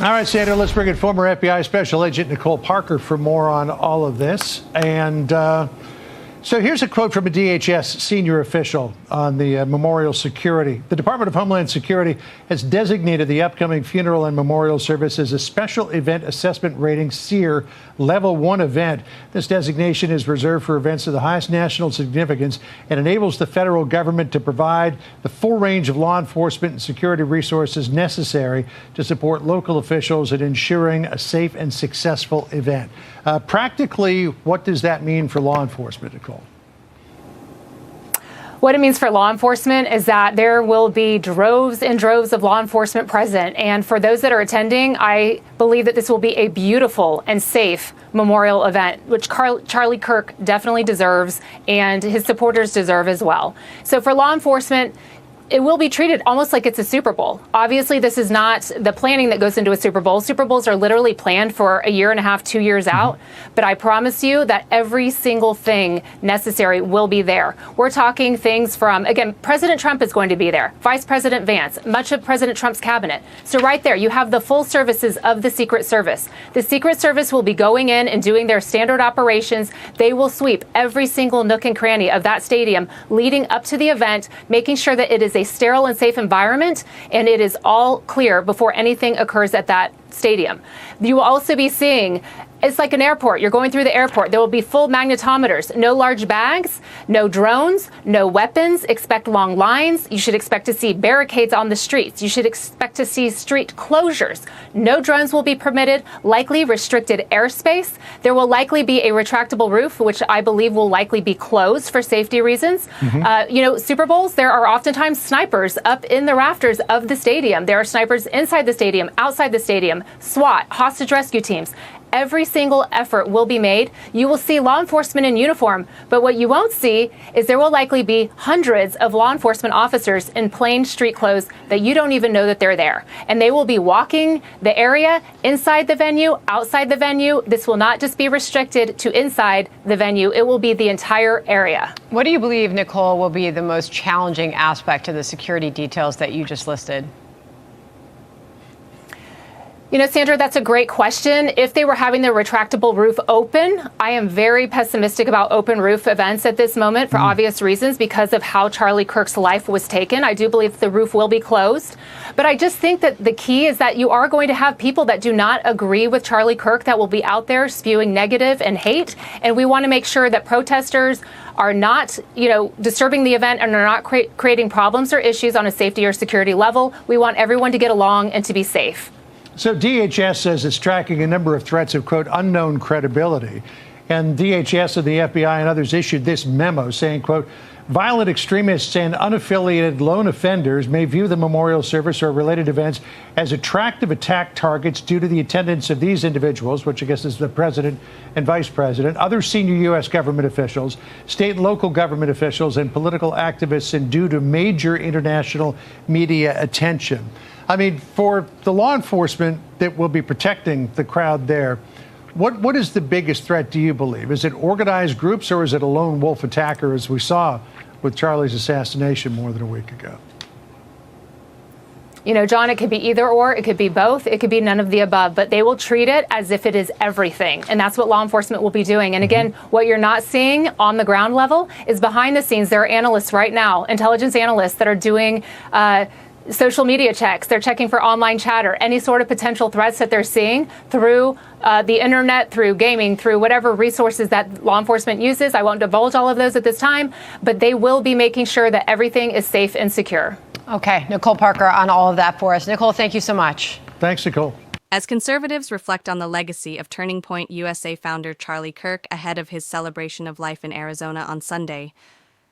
All right, Sandra, let's bring in former FBI Special Agent Nicole Parker for more on all of this. And so here's a quote from a DHS senior official on the memorial security. The Department of Homeland Security has designated the upcoming funeral and memorial service as a special event assessment rating SEER Level 1 event. This designation is reserved for events of the highest national significance and enables the federal government to provide the full range of law enforcement and security resources necessary to support local officials in ensuring a safe and successful event. Practically, what does that mean for law enforcement, Nicole? What it means for law enforcement is that there will be droves and droves of law enforcement present. And for those that are attending, I believe that this will be a beautiful and safe memorial event, which Charlie Kirk definitely deserves and his supporters deserve as well. So for law enforcement, it will be treated almost like it's a Super Bowl. Obviously, this is not the planning that goes into a Super Bowl. Super Bowls are literally planned for a year and a half, 2 years out. But I promise you that every single thing necessary will be there. We're talking things from, again, President Trump is going to be there, Vice President Vance, much of President Trump's cabinet. So right there, you have the full services of the Secret Service. The Secret Service will be going in and doing their standard operations. They will sweep every single nook and cranny of that stadium leading up to the event, making sure that it is a sterile and safe environment, and it is all clear before anything occurs at that stadium. You will also be seeing, it's like an airport. You're going through the airport. There will be full magnetometers, no large bags, no drones, no weapons. Expect long lines. You should expect to see barricades on the streets. You should expect to see street closures. No drones will be permitted, likely restricted airspace. There will likely be a retractable roof, which I believe will likely be closed for safety reasons. Super Bowls, there are oftentimes snipers up in the rafters of the stadium. There are snipers inside the stadium, outside the stadium, SWAT, hostage rescue teams. Every single effort will be made. You will see law enforcement in uniform, but what you won't see is there will likely be hundreds of law enforcement officers in plain street clothes that you don't even know that they're there. And they will be walking the area inside the venue, outside the venue. This will not just be restricted to inside the venue. It will be the entire area. What do you believe, Nicole, will be the most challenging aspect of the security details that you just listed? You know, Sandra, that's a great question. If they were having the retractable roof open, I am very pessimistic about open roof events at this moment for obvious reasons because of how Charlie Kirk's life was taken. I do believe the roof will be closed. But I just think that the key is that you are going to have people that do not agree with Charlie Kirk that will be out there spewing negative and hate. And we want to make sure that protesters are not, disturbing the event and are not creating problems or issues on a safety or security level. We want everyone to get along and to be safe. So DHS says it's tracking a number of threats of, quote, unknown credibility. And DHS and the FBI and others issued this memo saying, quote, violent extremists and unaffiliated lone offenders may view the memorial service or related events as attractive attack targets due to the attendance of these individuals, which I guess is the president and vice president, other senior U.S. government officials, state and local government officials, and political activists, and due to major international media attention. I mean, for the law enforcement that will be protecting the crowd there, what is the biggest threat, do you believe? Is it organized groups or is it a lone wolf attacker, as we saw with Charlie's assassination more than a week ago? You know, John, it could be either or, it could be both, it could be none of the above, but they will treat it as if it is everything. And that's what law enforcement will be doing. And again, what you're not seeing on the ground level is behind the scenes. There are analysts right now, intelligence analysts that are doing social media checks. They're checking for online chatter, any sort of potential threats that they're seeing through the internet, through gaming, through whatever resources that law enforcement uses. I won't divulge all of those at this time, but they will be making sure that everything is safe and secure. Okay, Nicole Parker on all of that for us. Nicole, thank you so much. Thanks, Nicole. As conservatives reflect on the legacy of Turning Point USA founder Charlie Kirk ahead of his celebration of life in Arizona on Sunday,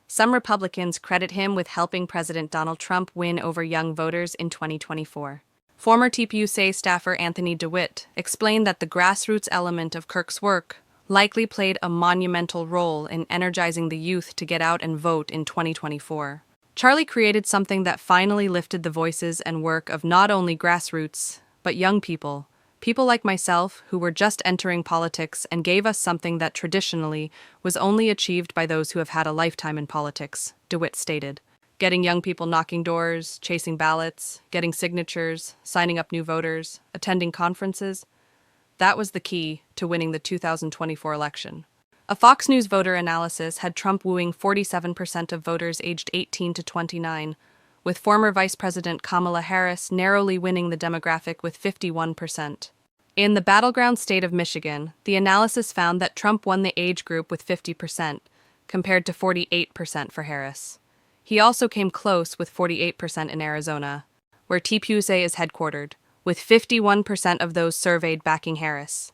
some Republicans credit him with helping President Donald Trump win over young voters in 2024. Former TPUSA staffer Anthony DeWitt explained that the grassroots element of Kirk's work likely played a monumental role in energizing the youth to get out and vote in 2024. Charlie created something that finally lifted the voices and work of not only grassroots, but young people, people like myself who were just entering politics, and gave us something that traditionally was only achieved by those who have had a lifetime in politics, DeWitt stated. Getting young people knocking doors, chasing ballots, getting signatures, signing up new voters, attending conferences. That was the key to winning the 2024 election. A Fox News voter analysis had Trump wooing 47% of voters aged 18 to 29, with former Vice President Kamala Harris narrowly winning the demographic with 51%. In the battleground state of Michigan, the analysis found that Trump won the age group with 50%, compared to 48% for Harris. He also came close with 48% in Arizona, where TPUSA is headquartered, with 51% of those surveyed backing Harris.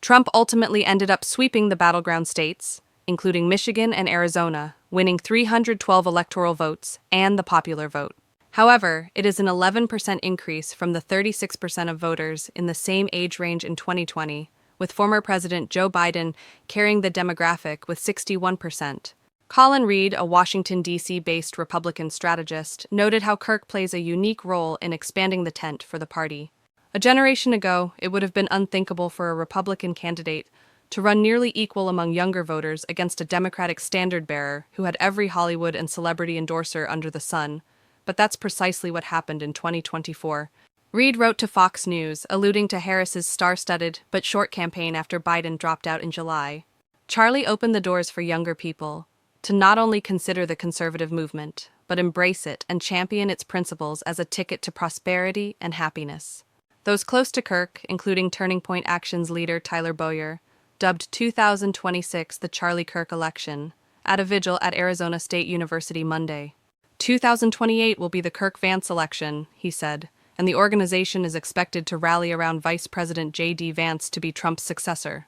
Trump ultimately ended up sweeping the battleground states, including Michigan and Arizona, winning 312 electoral votes and the popular vote. However, it is an 11% increase from the 36% of voters in the same age range in 2020, with former President Joe Biden carrying the demographic with 61%. Colin Reed, a Washington, D.C.-based Republican strategist, noted how Kirk plays a unique role in expanding the tent for the party. A generation ago, it would have been unthinkable for a Republican candidate to run nearly equal among younger voters against a Democratic standard-bearer who had every Hollywood and celebrity endorser under the sun, but that's precisely what happened in 2024. Reed wrote to Fox News, alluding to Harris's star-studded but short campaign after Biden dropped out in July. Charlie opened the doors for younger people to not only consider the conservative movement, but embrace it and champion its principles as a ticket to prosperity and happiness. Those close to Kirk, including Turning Point Action's leader Tyler Boyer, dubbed 2026 the Charlie Kirk election at a vigil at Arizona State University Monday. 2028 will be the Kirk-Vance election, he said, and the organization is expected to rally around Vice President J.D. Vance to be Trump's successor.